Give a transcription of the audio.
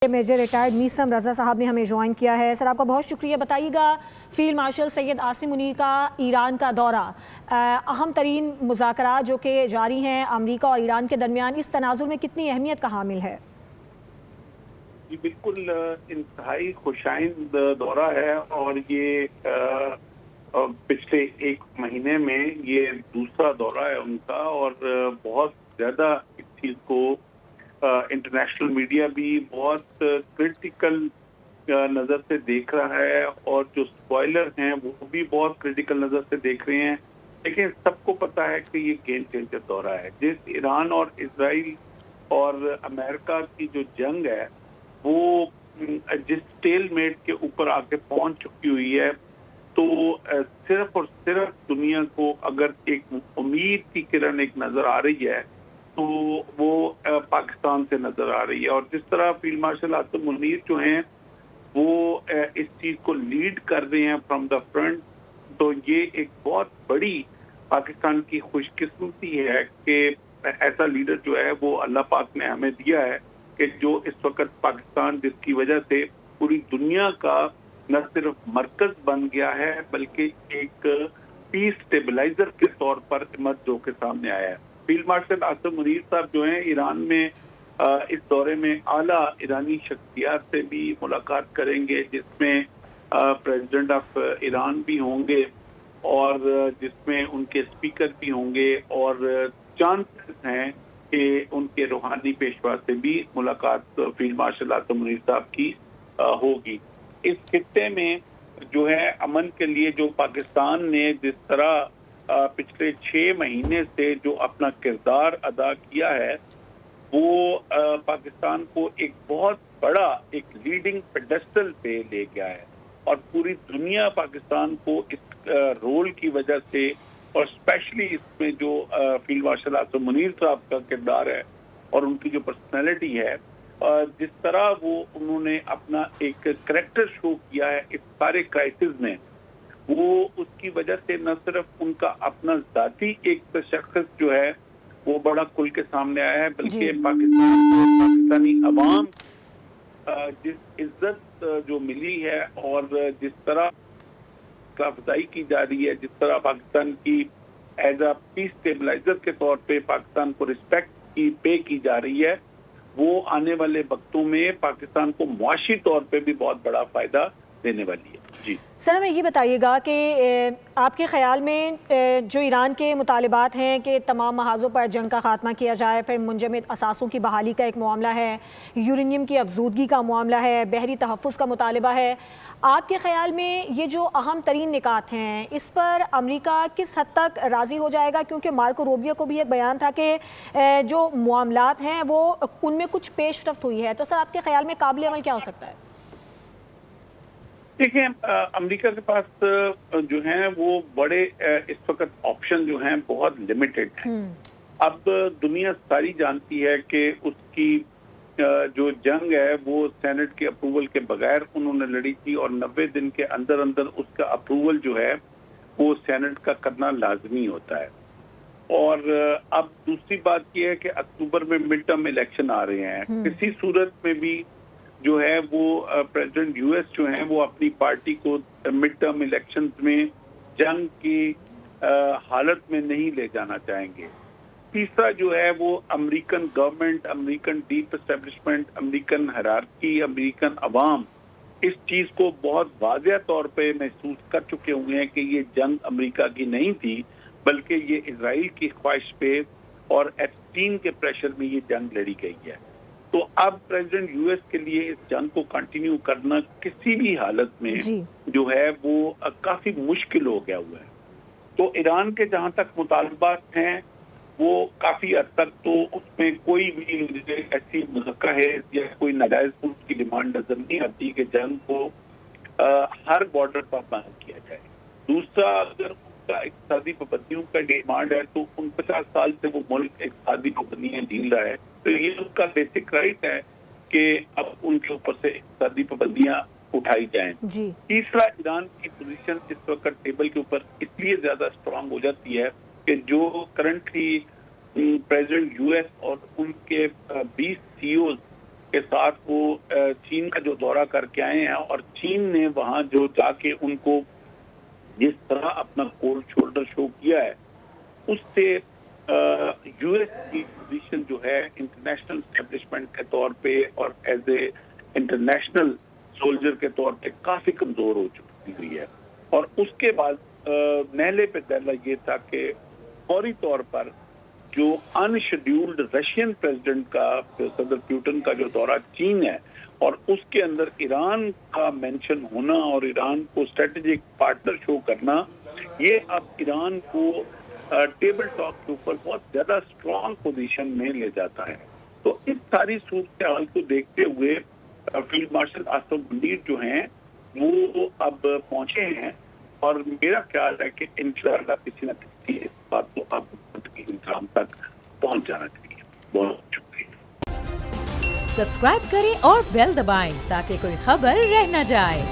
Major retired Meesam रजा साहब ने हमें ज्वाइन किया है। सर आपका बहुत शुक्रिया। बताइएगा फील्ड मार्शल सैयद आसिम मुनीर का ईरान का दौरा, अहम तरीन मुज़ाकरात जो कि जारी हैं अमरीका और ईरान के दरमियान, इस तनाजुर में कितनी अहमियत का हामिल है? जी बिल्कुल इंतहाई खुशाइंद दौरा है और ये पिछले एक महीने में ये दूसरा दौरा है उनका और बहुत ज़्यादा इस चीज़ को इंटरनेशनल मीडिया भी बहुत क्रिटिकल नज़र से देख रहा है और जो स्पॉयलर हैं वो भी बहुत क्रिटिकल नज़र से देख रहे हैं। लेकिन सबको पता है कि ये गेम चेंजर दौरा है। जिस ईरान और इजराइल और अमेरिका की जो जंग है वो जिस स्टेलमेट के ऊपर आके पहुंच चुकी हुई है, तो सिर्फ और सिर्फ दुनिया को अगर एक उम्मीद की किरण एक नजर आ रही है तो वो पाकिस्तान से नजर आ रही है। और जिस तरह फील्ड मार्शल आसिम मुनीर जो हैं वो इस चीज को लीड कर रहे हैं फ्रॉम द फ्रंट, तो ये एक बहुत बड़ी पाकिस्तान की खुशकिस्मती है कि ऐसा लीडर जो है वो अल्लाह पाक ने हमें दिया है कि जो इस वक्त पाकिस्तान जिसकी वजह से पूरी दुनिया का न सिर्फ मरकज बन गया है बल्कि एक पीस स्टेबलाइजर के तौर पर इमर्ज होकर सामने आया है। फील्ड मार्शल आसिम मुनीर साहब जो हैं ईरान में इस दौरे में आला ईरानी शख्सियात से भी मुलाकात करेंगे, जिसमें प्रेसिडेंट ऑफ ईरान भी होंगे और जिसमें उनके स्पीकर भी होंगे और चांसेस हैं कि उनके रूहानी पेशवा से भी मुलाकात फील्ड मार्शल आसिम मुनीर साहब की होगी। इस खित्ते में जो है अमन के लिए जो पाकिस्तान ने जिस तरह पिछले 6 महीने से जो अपना किरदार अदा किया है वो पाकिस्तान को एक बहुत बड़ा एक लीडिंग पेडेस्टल पे ले गया है और पूरी दुनिया पाकिस्तान को इस रोल की वजह से और स्पेशली इसमें जो फील्ड मार्शल आसिम मुनीर साहब का किरदार है और उनकी जो पर्सनैलिटी है, जिस तरह वो उन्होंने अपना एक करैक्टर शो किया है इस सारे क्राइसिस में, वो उसकी वजह से न सिर्फ उनका अपना जाती एक शख्स जो है वो बड़ा खुल के सामने आया है बल्कि पाकिस्तानी अवाम जिस इज्जत जो मिली है और जिस तरह अफजाई की जा रही है, जिस तरह पाकिस्तान की एज अ पीस स्टेबलाइजर के तौर पे पाकिस्तान को रिस्पेक्ट की पे की जा रही है, वो आने वाले वक्तों में पाकिस्तान को मुआशी तौर पे भी बहुत बड़ा फायदा देने वाली है। जी सर हमें ये बताइएगा कि आपके ख्याल में जो ईरान के मुतालिबात हैं कि तमाम महाज़ों पर जंग का खात्मा किया जाए, फिर मुंजमद असासों की बहाली का एक मामला है, यूरेनियम की अफजूदगी का मामला है, बहरी तहफ़्फ़ुज़ का मुतालिबा है, आपके ख्याल में ये जो अहम तरीन निकात हैं इस पर अमेरिका किस हद तक राज़ी हो जाएगा? क्योंकि मार्को रूबियो को भी एक बयान था कि जो मामलात हैं वो उनमें कुछ पेशरफ्त हुई है, तो सर आपके ख्याल में काबिल अमल क्या हो सकता है? देखिए अमेरिका के पास जो है वो बड़े इस वक्त ऑप्शन जो हैं बहुत लिमिटेड हैं। अब दुनिया सारी जानती है कि उसकी जो जंग है वो सेनेट के अप्रूवल के बगैर उन्होंने लड़ी थी और 90 दिन के अंदर अंदर उसका अप्रूवल जो है वो सेनेट का करना लाजमी होता है। और अब दूसरी बात यह है कि अक्टूबर में मिड टर्म इलेक्शन आ रहे हैं, किसी सूरत में भी जो है वो प्रेसिडेंट यूएस जो है वो अपनी पार्टी को मिड टर्म इलेक्शंस में जंग की हालत में नहीं ले जाना चाहेंगे। तीसरा जो है वो American government, American deep establishment, American hierarchy, American अवाम इस चीज को बहुत वाज़ेह तौर पे महसूस कर चुके हुए हैं कि ये जंग अमेरिका की नहीं थी बल्कि ये इजराइल की ख्वाहिश पे और एप्स्टीन के प्रेशर में ये जंग लड़ी गई है। तो अब प्रेसिडेंट यूएस के लिए इस जंग को कंटिन्यू करना किसी भी हालत में जो है वो काफी मुश्किल हो गया हुआ है। तो ईरान के जहां तक मुतालबात हैं वो काफी हद तक तो उसमें कोई भी ऐसी मुज़क्का है या कोई नाजायज की डिमांड नजर नहीं आती कि जंग को हर बॉर्डर पर बंद किया जाए। दूसरा, अगर उनका इक़्तिसादी पाबंदियों का डिमांड है तो 50 साल से वो मुल्क इक़्तिसादी पाबंदियां झील रहा है, तो ये उनका बेसिक राइट है कि अब उनके ऊपर से इक़्तिसादी पाबंदियां उठाई जाएं। तीसरा, ईरान की पोजीशन इस वक्त टेबल के ऊपर इसलिए ज्यादा स्ट्रांग हो जाती है कि जो करंटली प्रेसिडेंट यूएस और उनके 20 सीईओ کے ساتھ وہ چین کا جو دورہ کر کے آئے ہیں اور چین نے وہاں جو جا کے ان کو جس طرح اپنا کولڈ شولڈر شو کیا ہے اس سے یو ایس کی پوزیشن جو ہے انٹرنیشنل اسٹیبلشمنٹ کے طور پہ اور ایز اے انٹرنیشنل سولجر کے طور پہ کافی کمزور ہو چکی ہوئی ہے. اور اس کے بعد نہلے پہ دہلا یہ تھا کہ فوری طور پر جو ان شیڈیولڈ رشین پریزیڈنٹ کا صدر پیوٹن کا جو دورہ چین ہے اور اس کے اندر ایران کا مینشن ہونا اور ایران کو اسٹریٹجک پارٹنر شو کرنا، یہ اب ایران کو ٹیبل ٹاک کے اوپر بہت زیادہ اسٹرانگ پوزیشن میں لے جاتا ہے. تو اس ساری صورتحال کو دیکھتے ہوئے فیلڈ مارشل آصف منیر جو ہیں وہ اب پہنچے ہیں اور میرا خیال ہے کہ انشاءاللہ کسی نہ کسی اس بات کو اب انتظام تک پہنچ جانا چاہیے. بہت شکریہ. سبسکرائب کریں اور بیل دبائیں تاکہ کوئی خبر رہ نہ جائے.